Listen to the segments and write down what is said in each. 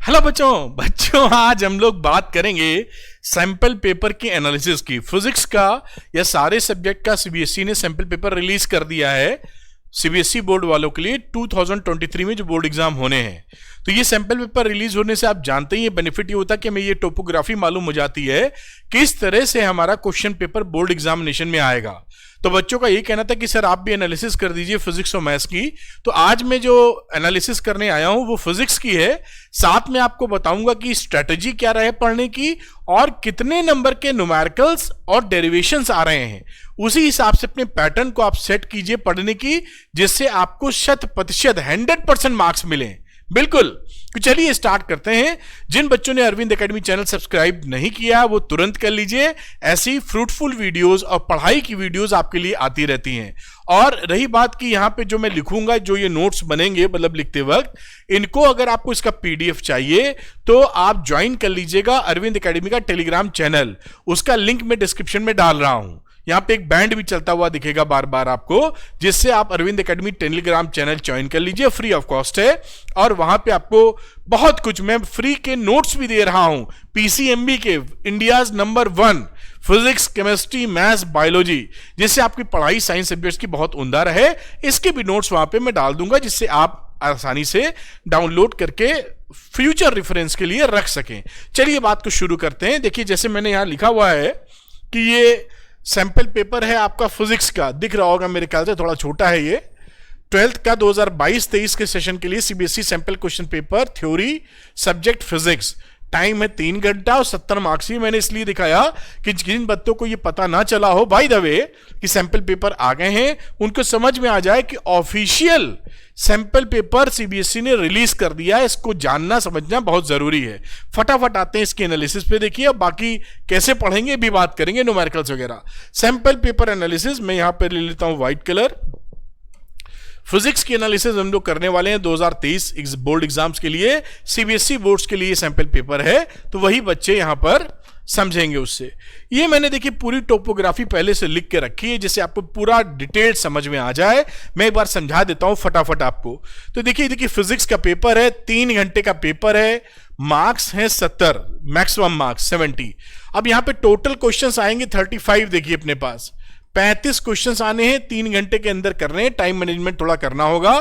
Hello बच्चों आज हम लोग बात करेंगे सैंपल पेपर की एनालिसिस की। फिजिक्स का या सारे सब्जेक्ट का सीबीएसई ने सैंपल पेपर रिलीज कर दिया है सीबीएसई बोर्ड वालों के लिए 2023 में जो बोर्ड एग्जाम होने हैं। तो ये सैंपल पेपर रिलीज होने से आप जानते ही ये बेनिफिट ये होता है कि हमें ये टोपोग्राफी मालूम हो जाती है किस तरह से हमारा क्वेश्चन पेपर बोर्ड एग्जामिनेशन में आएगा। तो बच्चों का ये कहना था कि सर आप भी एनालिसिस कर दीजिए फिजिक्स और मैथ्स की। तो आज मैं जो एनालिसिस करने आया हूं वो फिजिक्स की है। साथ में आपको बताऊंगा कि स्ट्रेटजी क्या रहे पढ़ने की और कितने नंबर के न्यूमेरिकल्स और डेरिवेशंस आ रहे हैं। उसी हिसाब से अपने पैटर्न को आप सेट कीजिए पढ़ने की, जिससे आपको 100% मार्क्स मिले। बिल्कुल, तो चलिए स्टार्ट करते हैं। जिन बच्चों ने अरविंद एकेडमी चैनल सब्सक्राइब नहीं किया वो तुरंत कर लीजिए। ऐसी फ्रूटफुल वीडियोस और पढ़ाई की वीडियोस आपके लिए आती रहती हैं। और रही बात कि यहाँ पे जो मैं लिखूंगा, जो ये नोट्स बनेंगे मतलब लिखते वक्त, इनको अगर आपको इसका पीडीएफ चाहिए तो आप ज्वाइन कर लीजिएगा अरविंद एकेडमी का टेलीग्राम चैनल। उसका लिंक मैं डिस्क्रिप्शन में डाल रहा हूं। यहाँ पे एक बैंड भी चलता हुआ दिखेगा बार बार आपको, जिससे आप Arvind academy Telegram channel join कर लीजिए। फ्री ऑफ कॉस्ट है और वहां पे आपको बहुत कुछ, मैं फ्री के नोट्स भी दे रहा हूं पीसीएमबी के, India's number 1 physics, chemistry, maths, biology, जिससे आपकी पढ़ाई साइंस सब्जेक्ट्स की बहुत उम्दा रहे। इसके भी नोट्स वहां पे मैं डाल दूंगा, जिससे आप आसानी से डाउनलोड करके फ्यूचर रेफरेंस के लिए रख सकें। चलिए बात को शुरू करते हैं। देखिए जैसे मैंने यहां लिखा हुआ है कि ये सैंपल पेपर है आपका फिजिक्स का, दिख रहा होगा मेरे ख्याल से, थोड़ा छोटा है ये। 12th का 2022-23 के सेशन के लिए CBSE sample question paper theory subject physics. Time है 3 घंटा और 70 मार्क्स ही। मैंने इसलिए दिखाया कि जिन बच्चों को ये पता ना चला हो बाय द वे कि सैंपल पेपर आ गए हैं, उनको समझ में आ जाए कि ऑफिशियल सैंपल पेपर सीबीएसई ने रिलीज कर दिया है। इसको जानना समझना बहुत जरूरी है। फटाफट आते हैं इसके एनालिसिस पे। देखिए अब बाकी कैसे पढ़ेंगे भी बात करेंगे, न्यूमेरिकल्स वगैरह। सैंपल पेपर एनालिसिस मैं यहां पर ले लेता हूं व्हाइट कलर। फिजिक्स की एनालिसिस हम लोग करने वाले हैं 2023 बोर्ड एग्जाम्स के लिए, सीबीएसई बोर्ड्स के लिए सैंपल पेपर है, तो वही बच्चे यहां पर समझेंगे उससे। ये मैंने देखिए पूरी टोपोग्राफी पहले से लिख के रखी है, जिससे आपको पूरा डिटेल समझ में आ जाए। मैं एक बार समझा देता हूं फटाफट आपको। तो देखिए फिजिक्स का पेपर है, 3 घंटे का पेपर है, मार्क्स हैं 70, मैक्सिमम मार्क्स 70। अब यहां पे टोटल क्वेश्चंस आएंगे 35। देखिए अपने पास 35 क्वेश्चंस आने हैं, 3 घंटे के अंदर करने हैं। टाइम मैनेजमेंट थोड़ा करना होगा।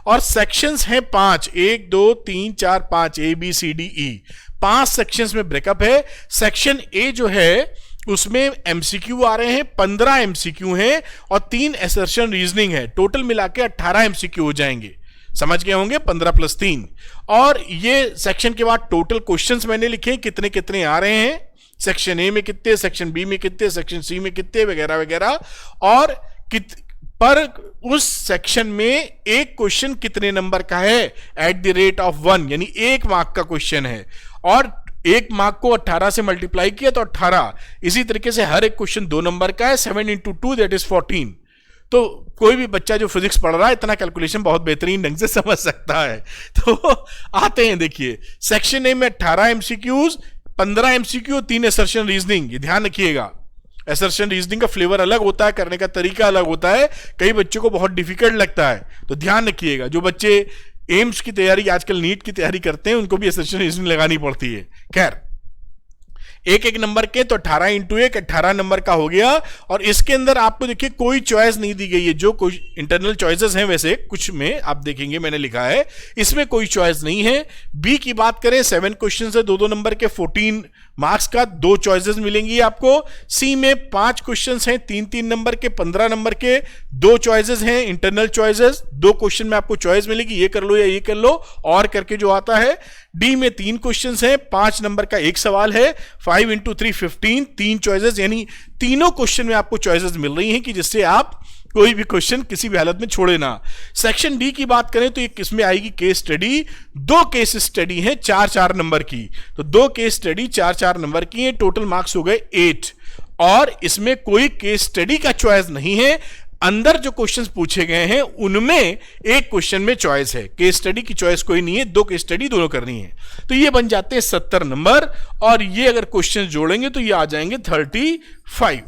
और सेक्शंस हैं 5, 1 2 3 4 5, A B C D E. 5 sections में ब्रेकअप है। सेक्शन ए जो है उसमें एमसीक्यू आ रहे हैं, 15 एमसीक्यू हैं और 3 असर्शन रीजनिंग है। टोटल मिला के 18 एमसीक्यू हो जाएंगे। समझ गए होंगे, 15 + 3। और ये सेक्शन के बाद टोटल क्वेश्चंस मैंने लिखे कितने कितने आ रहे हैं, सेक्शन ए में कितने, सेक्शन बी में कितने, सेक्शन सी में कितने, वगैरह वगैरह। और पर उस सेक्शन में एक क्वेश्चन कितने नंबर का है, @1, यानी 1 मार्क का क्वेश्चन है। और 1 मार्क को 18 से मल्टीप्लाई किया तो 18। इसी तरीके से हर एक क्वेश्चन 2 नंबर का है, 7 × 2 दैट इज 14। तो कोई भी बच्चा जो फिजिक्स पढ़ रहा है इतना कैलकुलेशन बहुत बेहतरीन ढंग से समझ सकता है। तो आते हैं, देखिए सेक्शन ए में 18 एमसीक्यूज, 15 एमसीक्यू, 3 असर्शन रीजनिंग। ये ध्यान रखिएगा, असर्शन रीजनिंग का फ्लेवर अलग होता है, करने का तरीका अलग होता है, कई बच्चों को बहुत डिफिकल्ट लगता है, तो ध्यान रखिएगा। जो बच्चे एम्स की तैयारी, आजकल नीट की तैयारी करते हैं, उनको भी असर्शन रीजनिंग लगानी पड़ती है। खैर, एक नंबर के तो 18 × 1 18 नंबर का हो गया। और इसके अंदर आपको देखिए कोई चॉइस नहीं दी गई है। जो कुछ इंटरनल चॉइसेस हैं वैसे कुछ में आप देखेंगे मैंने लिखा है, इसमें कोई चॉइस नहीं है। बी की बात करें 7 क्वेश्चन है, 2 नंबर के, 14 मार्क्स का, 2 चॉइसेस मिलेंगी आपको। सी में 5 क्वेश्चन हैं, 3 नंबर के, 15 नंबर के, 2 चॉइसेस हैं इंटरनल चॉइसेस। 2 क्वेश्चन में आपको चॉइस मिलेगी, ये कर लो या ये कर लो, और करके जो आता है। डी में 3 क्वेश्चन हैं, 5 नंबर का एक सवाल है, 5 × 3 15, 3 चॉइसेस, यानी तीनों क्वेश्चन में आपको चॉइसेस मिल रही हैं कि जिससे आप कोई भी क्वेश्चन किसी भी हालत में छोड़े ना। सेक्शन डी की बात करें तो ये किसमें आएगी, केस स्टडी। 2 केस स्टडी हैं 4-4 नंबर की, तो 2 केस स्टडी 4-4 नंबर की हैं। टोटल मार्क्स हो गए 8। और इसमें कोई केस स्टडी का चॉइस नहीं है। अंदर जो क्वेश्चंस पूछे गए हैं उनमें एक क्वेश्चन में चॉइस है, केस स्टडी की चॉइस कोई नहीं है। 2 केस स्टडी दोनों करनी है, तो ये बन जाते हैं 70 नंबर। और ये अगर क्वेश्चन जोड़ेंगे तो ये आ जाएंगे 35।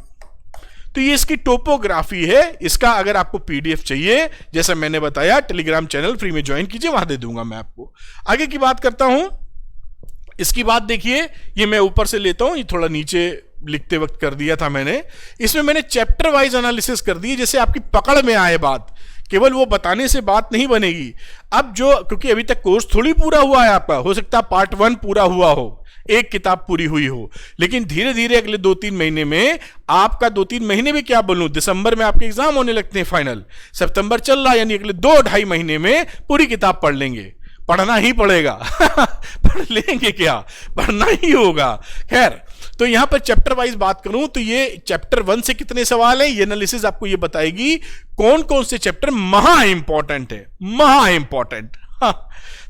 तो ये इसकी टोपोग्राफी है। इसका अगर आपको पीडीएफ चाहिए, जैसा मैंने बताया, टेलीग्राम चैनल फ्री में ज्वाइन कीजिए, वहां दे दूंगा मैं आपको। आगे की बात करता हूं। इसकी बात देखिए, ये मैं ऊपर से लेता हूं, ये थोड़ा नीचे लिखते वक्त कर दिया था मैंने। इसमें मैंने चैप्टर वाइज एनालिसिस कर दी, जैसे आपकी पकड़ में आए बात, केवल वो बताने से बात नहीं बनेगी। अब जो, क्योंकि अभी तक कोर्स थोड़ी पूरा हुआ है आपका, हो सकता है पार्ट 1 पूरा हुआ हो, एक किताब पूरी हुई हो, लेकिन धीरे धीरे अगले 2-3 महीने में आपका, 2-3 महीने में क्या बोलूं, दिसंबर में आपके एग्जाम होने लगते हैं फाइनल, सितंबर चल रहा है, यानी अगले 2-2.5 महीने में पूरी किताब पढ़ लेंगे। पढ़ना ही पड़ेगा पढ़ लेंगे क्या, पढ़ना ही होगा। खैर, तो यहां पर चैप्टर वाइज बात करूं तो ये चैप्टर 1 से कितने सवाल है, ये एनालिसिस आपको ये बताएगी कौन कौन से चैप्टर महा इंपॉर्टेंट है, महा इंपॉर्टेंट।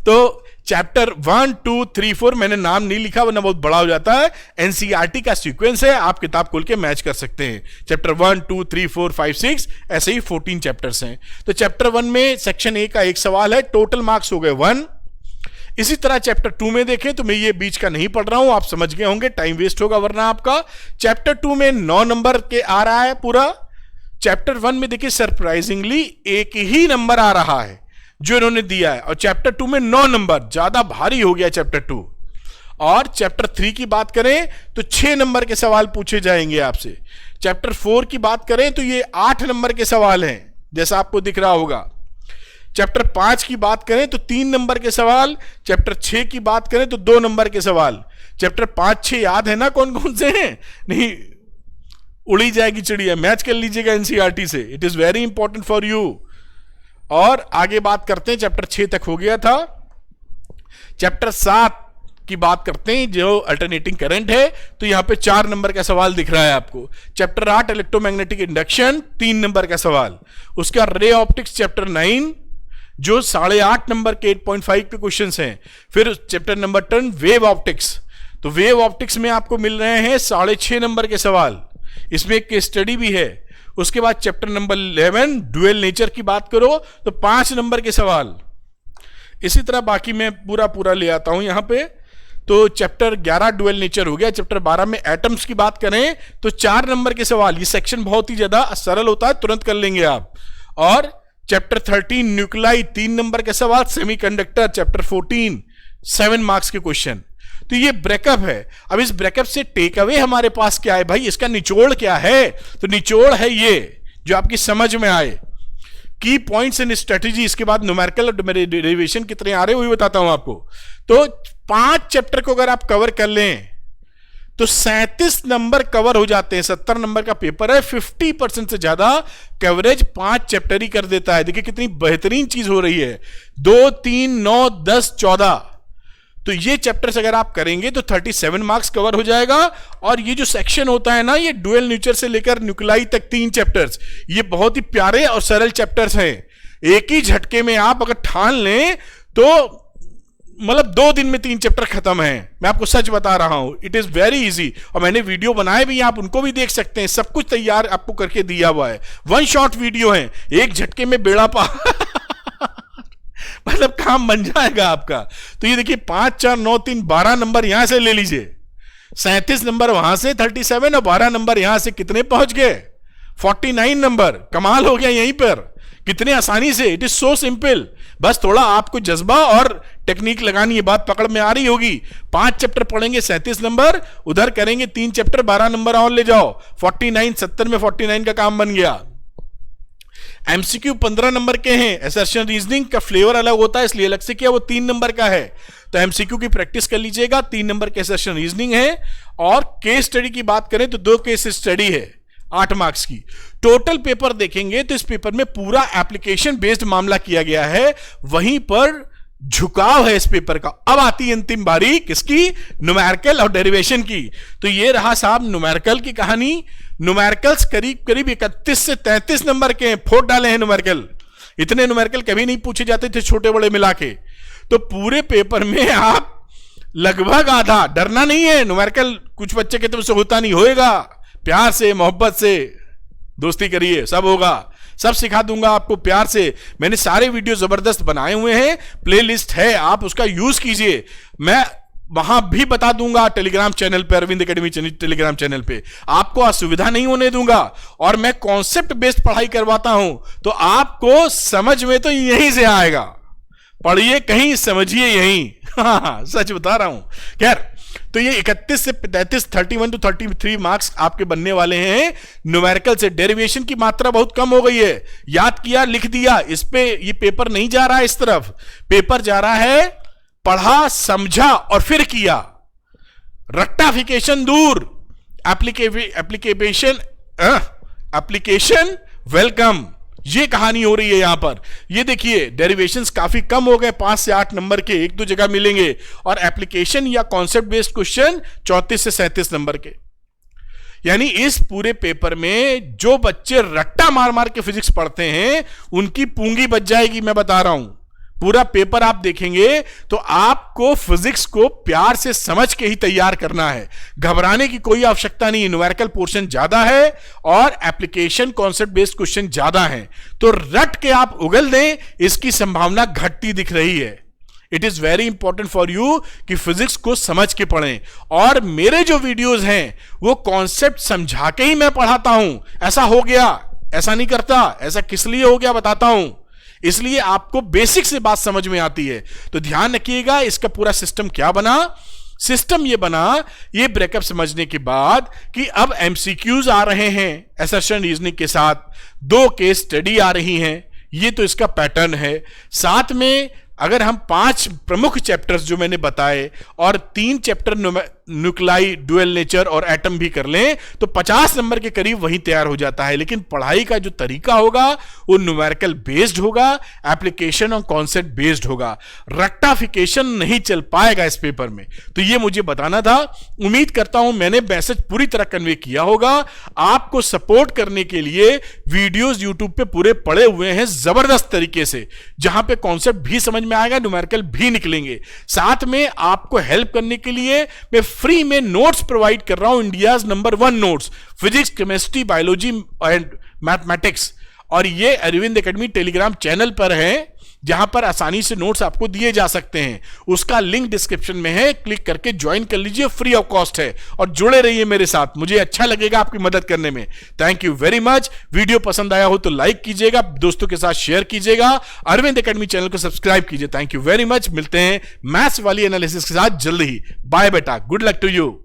तो चैप्टर 1, 2, 3, 4 मैंने नाम नहीं लिखा वरना बहुत बड़ा हो जाता है, एनसीईआरटी का सीक्वेंस है, आप किताब खोल के मैच कर सकते हैं। चैप्टर 1, 2, 3, 4, 5, 6 ऐसे ही 14 चैप्टर्स हैं। तो चैप्टर 1 में सेक्शन ए का एक सवाल है, टोटल मार्क्स हो गए 1। इसी तरह चैप्टर 2 में देखें तो मैं ये बीच का नहीं पढ़ रहा हूं, आप समझ गए होंगे, टाइम वेस्ट होगा वरना आपका। चैप्टर 2 में 9 नंबर के आ रहा है पूरा। चैप्टर 1 में देखिए सरप्राइजिंगली एक ही नंबर आ रहा है जो इन्होंने दिया है, और चैप्टर 2 में 9 नंबर, ज्यादा भारी हो गया चैप्टर 2। और चैप्टर 3 की बात करें तो 6 नंबर के सवाल पूछे जाएंगे आपसे। चैप्टर 4 की बात करें तो ये 8 नंबर के सवाल हैं, जैसा आपको दिख रहा होगा। चैप्टर 5 की बात करें तो 3 नंबर के सवाल। चैप्टर 6 की बात करें तो 2 नंबर के सवाल। चैप्टर 5-6 याद है ना कौन कौन से हैं? नहीं, उड़ी जाएगी चिड़िया, मैच कर लीजिएगा एनसीईआरटी से, it is very important for you. और आगे बात करते हैं, चैप्टर 6 तक हो गया था। चैप्टर 7 की बात करते हैं, जो अल्टरनेटिंग करंट है, तो यहां पे 4 नंबर का सवाल दिख रहा है आपको। चैप्टर 8 इलेक्ट्रोमैग्नेटिक इंडक्शन, 3 नंबर का सवाल। उसका रे ऑप्टिक्स चैप्टर 9 जो 8.5 नंबर के 8.5 के क्वेश्चंस हैं। फिर चैप्टर नंबर 10 वेव ऑप्टिक्स, तो वेव ऑप्टिक्स में आपको मिल रहे हैं 6.5 नंबर के सवाल, इसमें एक केस स्टडी भी है। उसके बाद चैप्टर नंबर 11 ड्यूअल नेचर की बात करो तो 5 नंबर के सवाल। इसी तरह बाकी मैं पूरा ले आता हूं यहां पे। तो चैप्टर 11 ड्यूअल नेचर हो गया। चैप्टर 12 में एटम्स की बात करें तो 4 नंबर के सवाल। ये सेक्शन बहुत ही ज्यादा सरल होता है, तुरंत कर लेंगे आप। और चैप्टर 13 न्यूक्लाई, 3 नंबर के सवाल। सेमीकंडक्टर चैप्टर 14 7 मार्क्स के क्वेश्चन। तो ये ब्रेकअप है। अब इस ब्रेकअप से टेक अवे हमारे पास क्या है भाई, इसका निचोड़ क्या है? तो निचोड़ है ये जो आपकी समझ में आए, की पॉइंट्स एंड स्ट्रेटेजी। इसके बाद न्यूमेरिकल और डेरिवेशन कितने आ रहे हैं वो भी बताता हूं आपको। तो 5 चैप्टर को अगर आप कवर कर लें तो 37 नंबर कवर हो जाते हैं। 70 नंबर का पेपर है, 50% से ज्यादा कवरेज 5 चैप्टर ही कर देता है। देखिए कितनी बेहतरीन चीज हो रही है। 2, 3, 9, 10, 14, तो ये चैप्टर्स अगर आप करेंगे तो 37 मार्क्स कवर हो जाएगा। और ये जो सेक्शन होता है ना, ये ड्यूअल नेचर से लेकर न्यूक्लाई तक 3 चैप्टर्स, ये बहुत ही प्यारे और सरल चैप्टर्स हैं। एक ही झटके में आप अगर ठान लें तो मतलब 2 दिन में 3 चैप्टर खत्म है। मैं आपको सच बता रहा हूं, इट इज वेरी इजी। और मैंने वीडियो बनाए भी, आप उनको भी देख सकते हैं, सब कुछ तैयार आपको करके दिया हुआ है। 1 शॉट वीडियो है, एक झटके में बेड़ा पार मतलब काम बन जाएगा आपका। तो ये देखिए 5, 4, 9, 3, 12 नंबर यहां से ले लीजिए, 37 नंबर वहां से 37 और 12 नंबर यहां से कितने पहुंच गए? 49 नंबर। कमाल हो गया यहीं पर, कितने आसानी से। It is so simple. बस थोड़ा आपको जज्बा और टेक्निक लगानी है, बात पकड़ में आ रही होगी। 5 चैप्टर पढ़ेंगे 37 नंबर, उधर करेंगे 3 चैप्टर 12 नंबर और ले जाओ, 49, 70 में 49 का काम बन गया। एमसीक्यू 15 नंबर के हैं। असर्शन रीजनिंग का फ्लेवर अलग होता है इसलिए अलग से किया, वो 3 नंबर का है। तो एमसीक्यू की प्रैक्टिस कर लीजिएगा। 3 नंबर के असर्शन रीजनिंग है। और केस स्टडी की बात करें तो 2 केस स्टडी है 8 मार्क्स की। टोटल पेपर देखेंगे तो इस पेपर में पूरा एप्लीकेशन बेस्ड मामला किया गया है, वहीं पर झुकाव है इस पेपर का। अब आती है अंतिम बारी किसकी? न्यूमेरिकल और डेरिवेशन की। तो ये रहा साहब न्यूमेरिकल की कहानी। न्यूमेरिकल्स करीब करीब 31 से 33 नंबर के फोड़ डाले हैं न्यूमेरिकल। इतने न्यूमेरिकल कभी नहीं पूछे जाते थे छोटे बड़े मिला के। तो पूरे पेपर में आप लगभग आधा, डरना नहीं है न्यूमेरिकल, कुछ बच्चे कहते हैं उससे होता नहीं, होएगा। प्यार से मोहब्बत से दोस्ती करिए, सब होगा, सब सिखा दूंगा आपको प्यार से। मैंने सारे वीडियो जबरदस्त बनाए हुए हैं, प्लेलिस्ट है, आप उसका यूज कीजिए। मैं वहां भी बता दूंगा टेलीग्राम चैनल पे, अरविंद एकेडमी टेलीग्राम चैनल पे, आपको असुविधा नहीं होने दूंगा। और मैं कॉन्सेप्ट बेस्ड पढ़ाई करवाता हूं, तो आपको समझ में तो यहीं से आएगा। पढ़िए कहीं समझिए यहीं। हाँ, सच बता रहा हूं। खैर, तो ये 31 से 33, 31 to 33 मार्क्स आपके बनने वाले हैं न्यूमेरिकल से। डेरिवेशन की मात्रा बहुत कम हो गई है, याद किया लिख दिया, इस पे ये पेपर नहीं जा रहा है इस तरफ, पेपर जा रहा है पढ़ा समझा और फिर किया। रट्टाफिकेशन दूर, एप्लीकेशन वेलकम, ये कहानी हो रही है यहां पर। ये देखिए डेरिवेशंस काफी कम हो गए, 5 से 8 नंबर के एक दो जगह मिलेंगे, और एप्लीकेशन या कॉन्सेप्ट बेस्ड क्वेश्चन 34 से 37 नंबर के। यानी इस पूरे पेपर में जो बच्चे रट्टा मार मार के फिजिक्स पढ़ते हैं उनकी पूंगी बच जाएगी, मैं बता रहा हूं। पूरा पेपर आप देखेंगे तो आपको फिजिक्स को प्यार से समझ के ही तैयार करना है, घबराने की कोई आवश्यकता नहीं। न्यूमेरिकल पोर्शन ज्यादा है और एप्लीकेशन कॉन्सेप्ट बेस्ड क्वेश्चन ज्यादा है, तो रट के आप उगल दें, इसकी संभावना घटती दिख रही है। It is very important for you कि फिजिक्स को समझ के पढ़ें। और मेरे जो वीडियोस हैं वो कॉन्सेप्ट समझा के ही मैं पढ़ाता हूं। ऐसा हो गया, ऐसा नहीं करता, ऐसा किस लिए हो गया बताता हूं, इसलिए आपको बेसिक से बात समझ में आती है। तो ध्यान रखिएगा, इसका पूरा सिस्टम क्या बना। सिस्टम ये बना, ये ब्रेकअप समझने के बाद कि अब एमसीक्यूज आ रहे हैं असर्शन रीजनिंग के साथ, 2 केस स्टडी आ रही हैं, ये तो इसका पैटर्न है। साथ में अगर हम 5 प्रमुख चैप्टर्स जो मैंने बताए और 3 चैप्टर न्यूक्लाई, डुअल नेचर और एटम भी कर लें तो 50 नंबर के करीब वही तैयार हो जाता है। लेकिन पढ़ाई का जो तरीका होगा वो न्यूमेरिकल बेस्ड होगा, एप्लीकेशन और कॉन्सेप्ट बेस्ड होगा। रट्टाफिकेशन नहीं चल पाएगा इस पेपर में, तो ये मुझे बताना था। उम्मीद करता हूं मैंने मैसेज पूरी तरह कन्वे किया होगा। आपको सपोर्ट करने के लिए वीडियोस यूट्यूब पे पूरे पड़े हुए हैं जबरदस्त तरीके से, जहां पे कॉन्सेप्ट भी समझ में आएगा, न्यूमेरिकल भी निकलेंगे। साथ में आपको हेल्प करने के लिए मैं फ्री में नोट्स प्रोवाइड कर रहा हूं, India's number 1 notes, physics, chemistry, biology and mathematics. और ये अरविंद एकेडमी टेलीग्राम चैनल पर है, जहां पर आसानी से नोट्स आपको दिए जा सकते हैं। उसका लिंक डिस्क्रिप्शन में है, क्लिक करके ज्वाइन कर लीजिए, फ्री ऑफ कॉस्ट है। और जुड़े रहिए मेरे साथ, मुझे अच्छा लगेगा आपकी मदद करने में। Thank you very much. Video पसंद आया हो तो लाइक कीजिएगा, दोस्तों के साथ शेयर कीजिएगा, अरविंद एकेडमी चैनल को सब्सक्राइब कीजिए। Thank you very much. मिलते हैं मैथ्स वाली एनालिसिस के साथ जल्द ही। बाय बेटा, गुड लक टू यू।